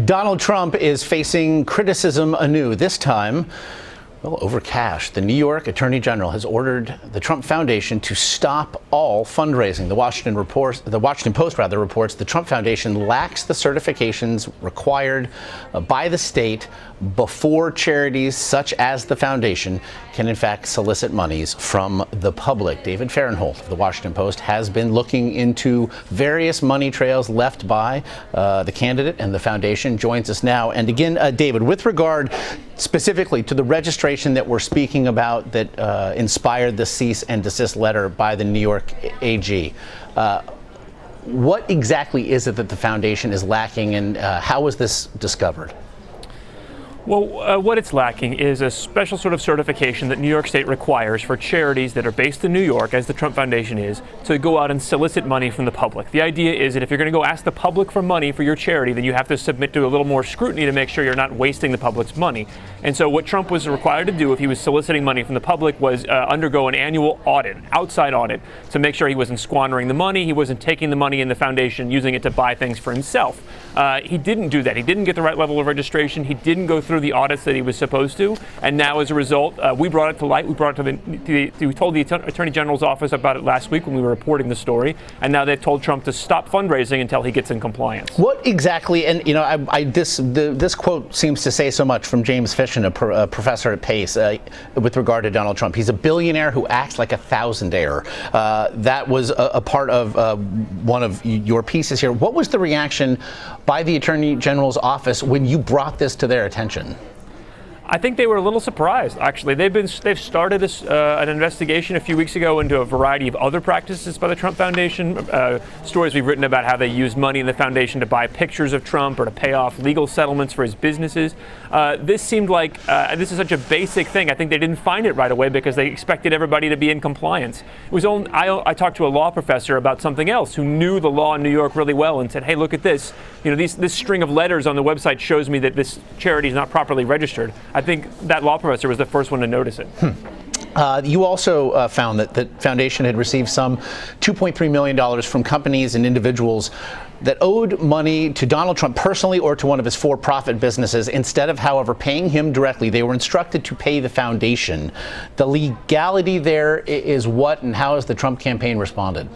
Donald Trump is facing criticism anew, this time, well, over cash. The New York Attorney General has ordered the Trump Foundation to stop all fundraising. The Washington Post reports the Trump Foundation lacks the certifications required by the state before charities such as the foundation can in fact solicit monies from the public. David Fahrenthold of the Washington Post has been looking into various money trails left by the candidate and the foundation. Joins us now. And again, David, with regard specifically to the registration that we're speaking about that inspired the cease and desist letter by the New York AG, what exactly is it that the foundation is lacking, and how was this discovered? Well, what it's lacking is a special sort of certification that New York State requires for charities that are based in New York, as the Trump Foundation is, to go out and solicit money from the public. The idea is that if you're going to go ask the public for money for your charity, then you have to submit to a little more scrutiny to make sure you're not wasting the public's money. And so what Trump was required to do if he was soliciting money from the public was undergo an annual audit, outside audit, to make sure he wasn't squandering the money, he wasn't taking the money in the foundation, using it to buy things for himself. He didn't do that. He didn't get the right level of registration. He didn't go through the audits that he was supposed to, and now as a result, we brought it to light. We brought it we told the Attorney General's office about it last week when we were reporting the story, and now they've told Trump to stop fundraising until he gets in compliance. What exactly? And you know, this quote seems to say so much from James Fishin, a professor at Pace, with regard to Donald Trump. He's a billionaire who acts like a thousandaire. That was a part of one of your pieces here. What was the reaction by the Attorney General's office when you brought this to their attention? I think they were a little surprised, actually. They've started an investigation a few weeks ago into a variety of other practices by the Trump Foundation. Stories we've written about how they used money in the foundation to buy pictures of Trump or to pay off legal settlements for his businesses. This seemed like this is such a basic thing. I think they didn't find it right away because they expected everybody to be in compliance. It was only, I talked to a law professor about something else who knew the law in New York really well and said, "Hey, look at this. You know, this string of letters on the website shows me that this charity is not properly registered." I think that law professor was the first one to notice it. You also found that the foundation had received some $2.3 million from companies and individuals that owed money to Donald Trump personally or to one of his for-profit businesses. Instead of, however, paying him directly, they were instructed to pay the foundation. The legality there is what, and how has the Trump campaign responded?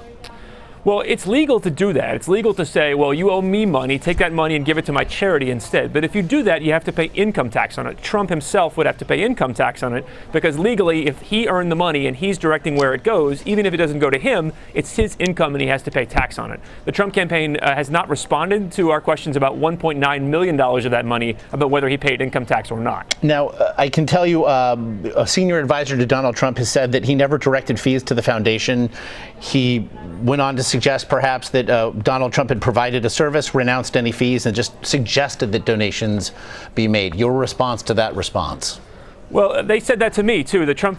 Well, it's legal to do that. It's legal to say, well, you owe me money, take that money and give it to my charity instead. But if you do that, you have to pay income tax on it. Trump himself would have to pay income tax on it because legally, if he earned the money and he's directing where it goes, even if it doesn't go to him, it's his income and he has to pay tax on it. The Trump campaign has not responded to our questions about $1.9 million of that money, about whether he paid income tax or not. Now, I can tell you a senior advisor to Donald Trump has said that he never directed fees to the foundation. He went on to suggest perhaps that Donald Trump had provided a service, renounced any fees, and just suggested that donations be made. Your response to that response? Well, they said that to me, too. The Trump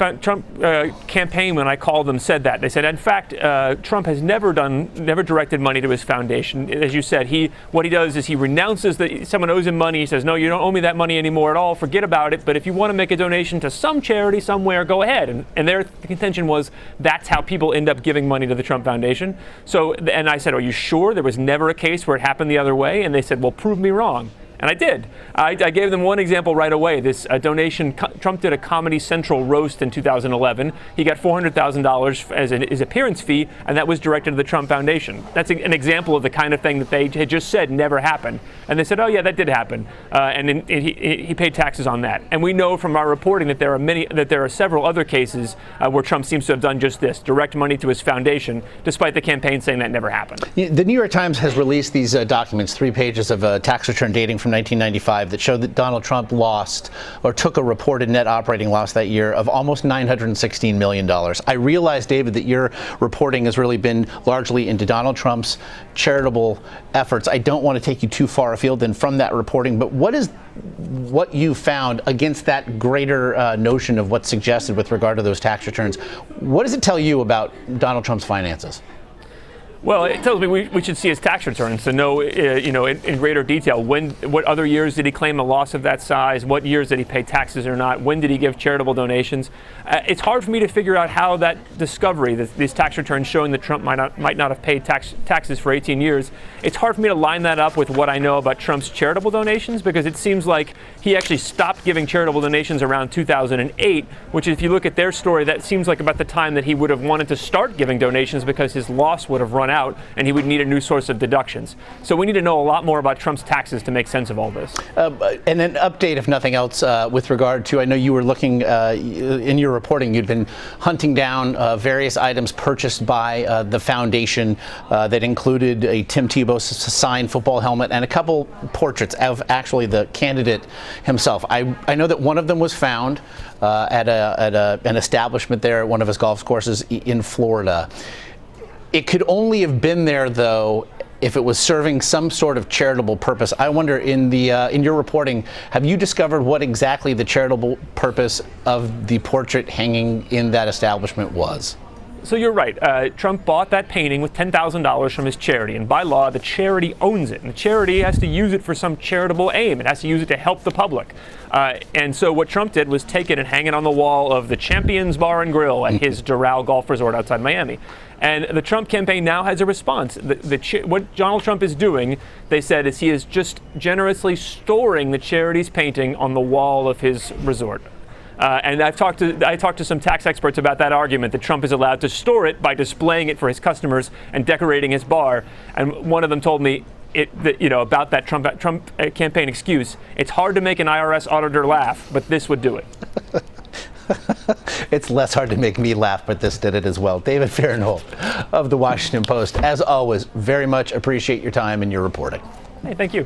campaign, when I called them, said that. They said, in fact, Trump has never directed money to his foundation. As you said, what he does is he renounces that someone owes him money. He says, no, you don't owe me that money anymore at all. Forget about it. But if you want to make a donation to some charity somewhere, go ahead. And their contention was that's how people end up giving money to the Trump Foundation. So, and I said, are you sure? There was never a case where it happened the other way? And they said, well, prove me wrong. And I did. I gave them one example right away. This donation, Trump did a Comedy Central roast in 2011. He got $400,000 as his appearance fee, and that was directed to the Trump Foundation. That's an example of the kind of thing that they had just said never happened. And they said, oh, yeah, that did happen. And he paid taxes on that. And we know from our reporting that there are several other cases where Trump seems to have done just this, direct money to his foundation, despite the campaign saying that never happened. The New York Times has released these documents, 3 pages of a tax return dating from 1995 that showed that Donald Trump lost or took a reported net operating loss that year of almost $916 million. I realize, David, that your reporting has really been largely into Donald Trump's charitable efforts. I don't want to take you too far afield then from that reporting, but what you found against that greater notion of what's suggested with regard to those tax returns? What does it tell you about Donald Trump's finances? Well, it tells me we should see his tax returns to know, in greater detail what other years did he claim a loss of that size, what years did he pay taxes or not, when did he give charitable donations. It's hard for me to figure out how that discovery, these tax returns showing that Trump might not have paid taxes for 18 years, it's hard for me to line that up with what I know about Trump's charitable donations, because it seems like he actually stopped giving charitable donations around 2008, which if you look at their story, that seems like about the time that he would have wanted to start giving donations because his loss would have run out and he would need a new source of deductions. So we need to know a lot more about Trump's taxes to make sense of all this. And an update, if nothing else, with regard to, I know you were looking in your reporting, you'd been hunting down various items purchased by the foundation that included a Tim Tebow signed football helmet and a couple portraits of actually the candidate himself. I know that one of them was found at an establishment there at one of his golf courses in Florida. It could only have been there, though, if it was serving some sort of charitable purpose. I wonder, in your reporting, have you discovered what exactly the charitable purpose of the portrait hanging in that establishment was? So you're right. Trump bought that painting with $10,000 from his charity, and by law, the charity owns it. And the charity has to use it for some charitable aim. It has to use it to help the public. And so what Trump did was take it and hang it on the wall of the Champions Bar and Grill at his Doral Golf Resort outside Miami. And the Trump campaign now has a response. What Donald Trump is doing, they said, is he is just generously storing the charity's painting on the wall of his resort. And I talked to some tax experts about that argument, that Trump is allowed to store it by displaying it for his customers and decorating his bar. And one of them told me about that Trump campaign excuse. It's hard to make an IRS auditor laugh, but this would do it. It's less hard to make me laugh, but this did it as well. David Fahrenold of The Washington Post, as always, very much appreciate your time and your reporting. Hey, thank you.